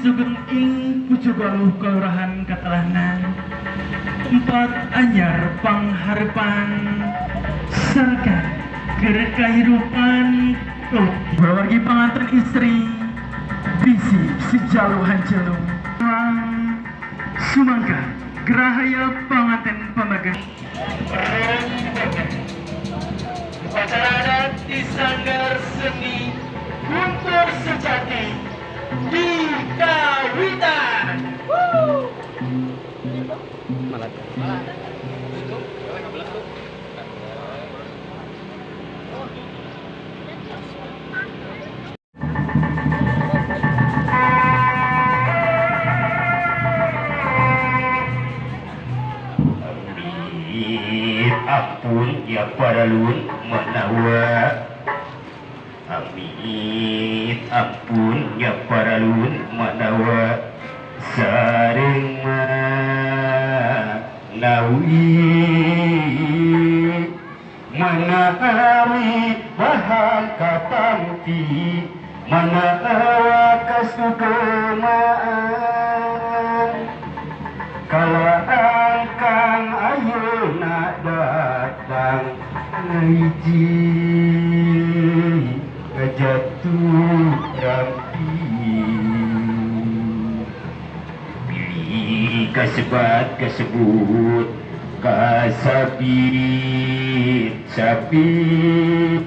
sugeng ing Pucugoluh Kelurahan Katelahna 4 anyar pangharepan sarga keur kahirupan bawargi panganten istri bisi sejaluhan jelung sumangga gerahaya panganten pamagang upacara adat di Sanggar Seni Guntur Sejati di Kawitan. Ampun ya para lun manawa. Amin ampun ya para lun manawa sareng manawi manawi bahan katampi manawa kasugemaan kalangkang ayeuna datang ngaji ngajatuh rampi pilih kasebat kasebut kasabit sabit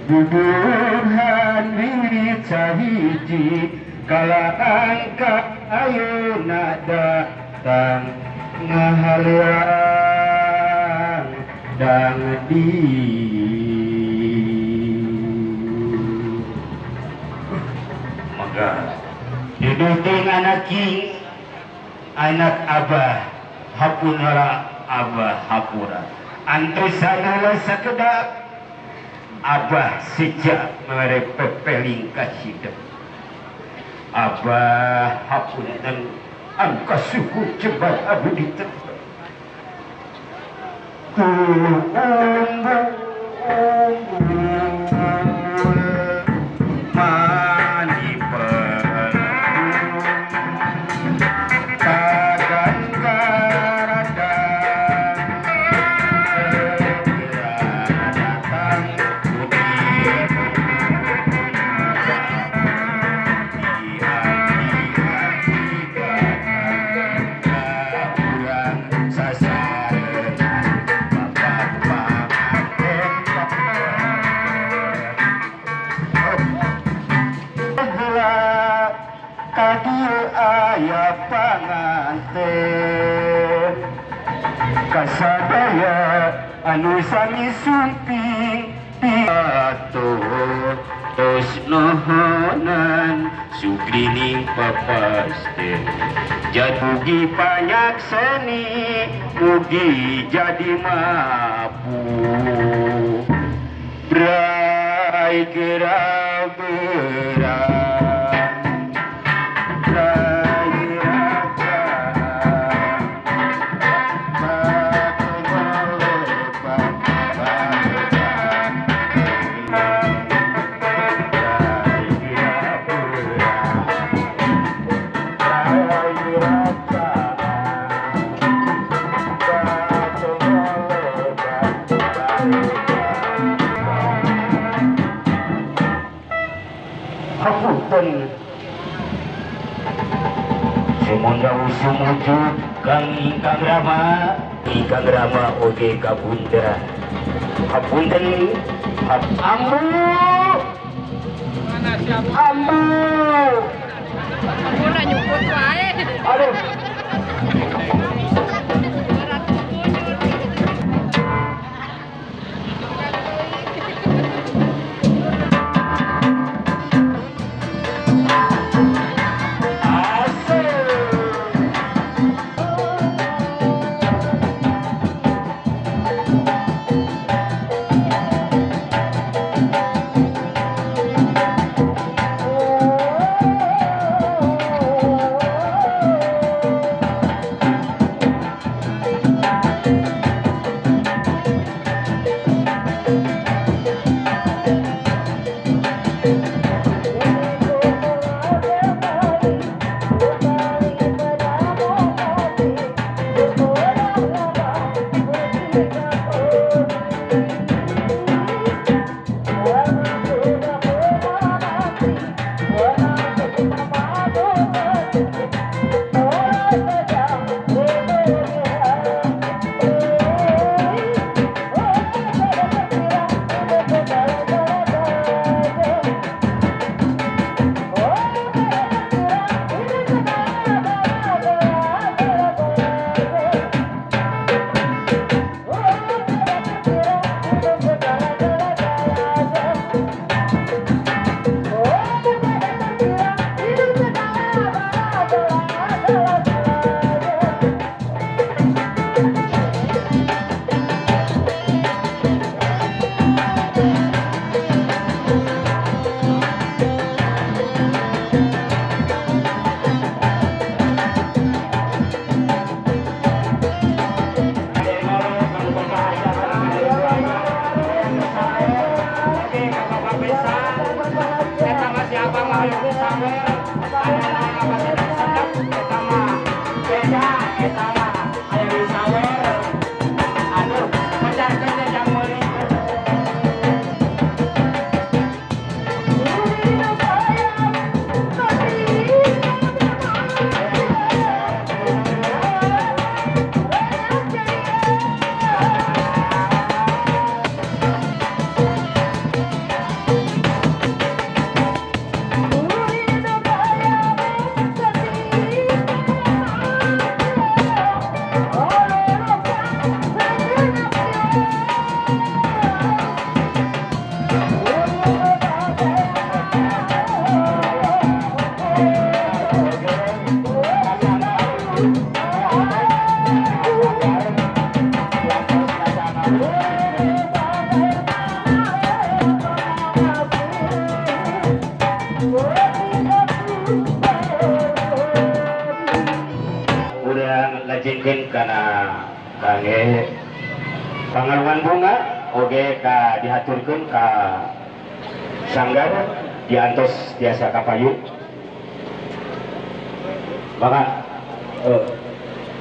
buburhan wiwit sahiji kalangkang ayeuna datang ngahalang dang di maka diduding anak king anak abah hapunara abah hapura antusanala sakedap abah sejak merepepeling kasidep abah hapunten angka suku cepat abu di tempat mani kagan garadan datang aya panganten kasadaya anu sami sumping piatur tos nohonan sugrining papaste jatugi panyak seni mugi jadi mampu brai gerau berang hapunten semonda usumujud kang ingkang rama oge kabunda hapunten ambu Mula nyumput wae. aduh dilajengkeun kana kangge pangalungan bunga oge ka dihaturkeun ka sanggar diantos tiasa kapayu. Maka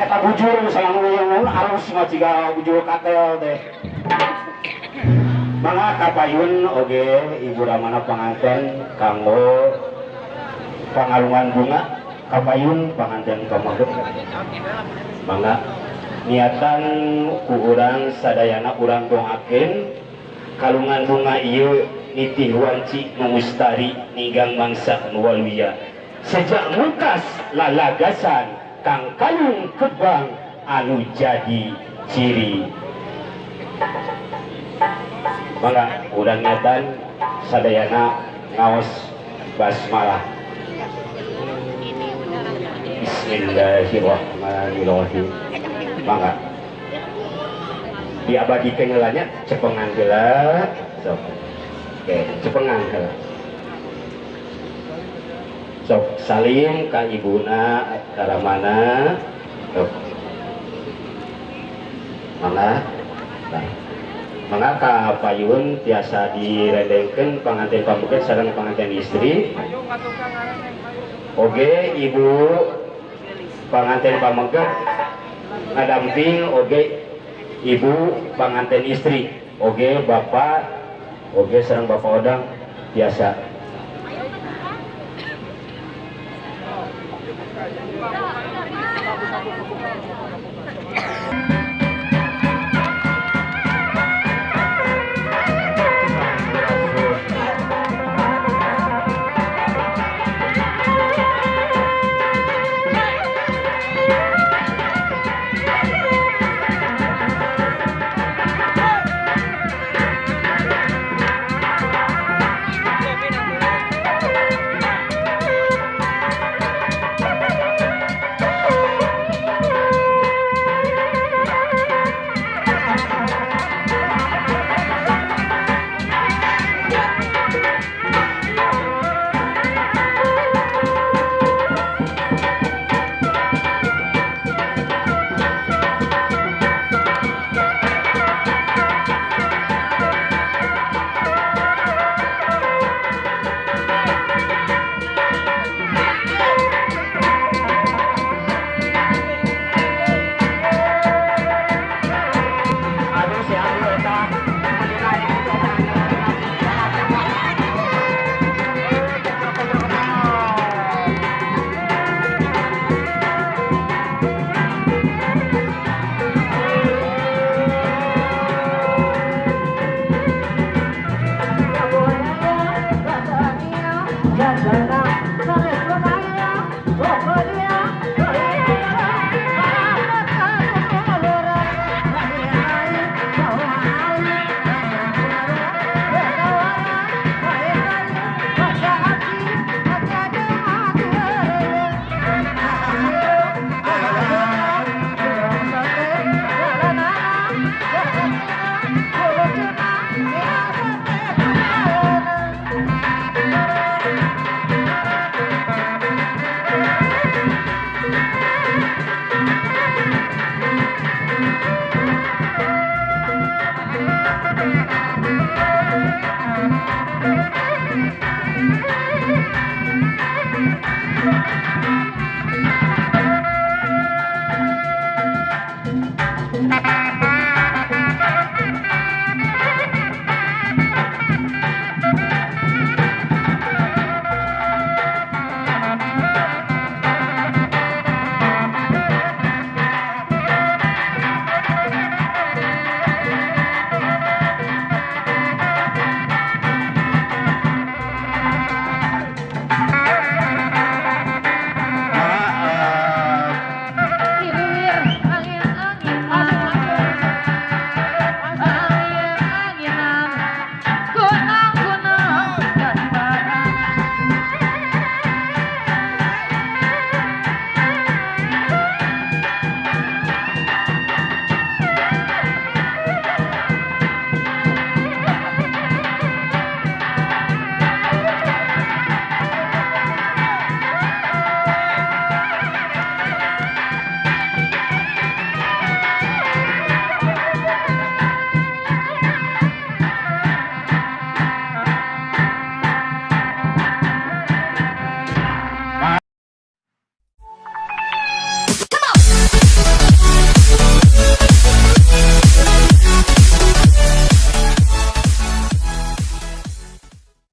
eta bujur salang yang harus maciga bujur katel teh. Maka kapayun oge ibu ramana panganten kanggo pangalungan bunga kapayun panganten pamaget. Mangga niatan ku urang sadayana urang dongakeun kalungan bunga ieu nitih wanci mengustari ninggang mangsa nu waluya sejak mukas lalagasan kang kayung kebang anu jadi ciri. Mangga urang niatan sadayana ngaos basmalah. Bismillahirrahmanirrahim. Mangga diabadikan ngelanya cepengan heula. Sok. Oke, cepengan heula. Sok salim ka ibuna karamana. Sok. Mangga. Nah. Mangga ka payun tiasa direndengkeun panganten pamuket sareng panganten istri. Oge ibu panganten pamuket ngadamping oge ibu panganten istri oge bapak oge sareng bapak odang biasa.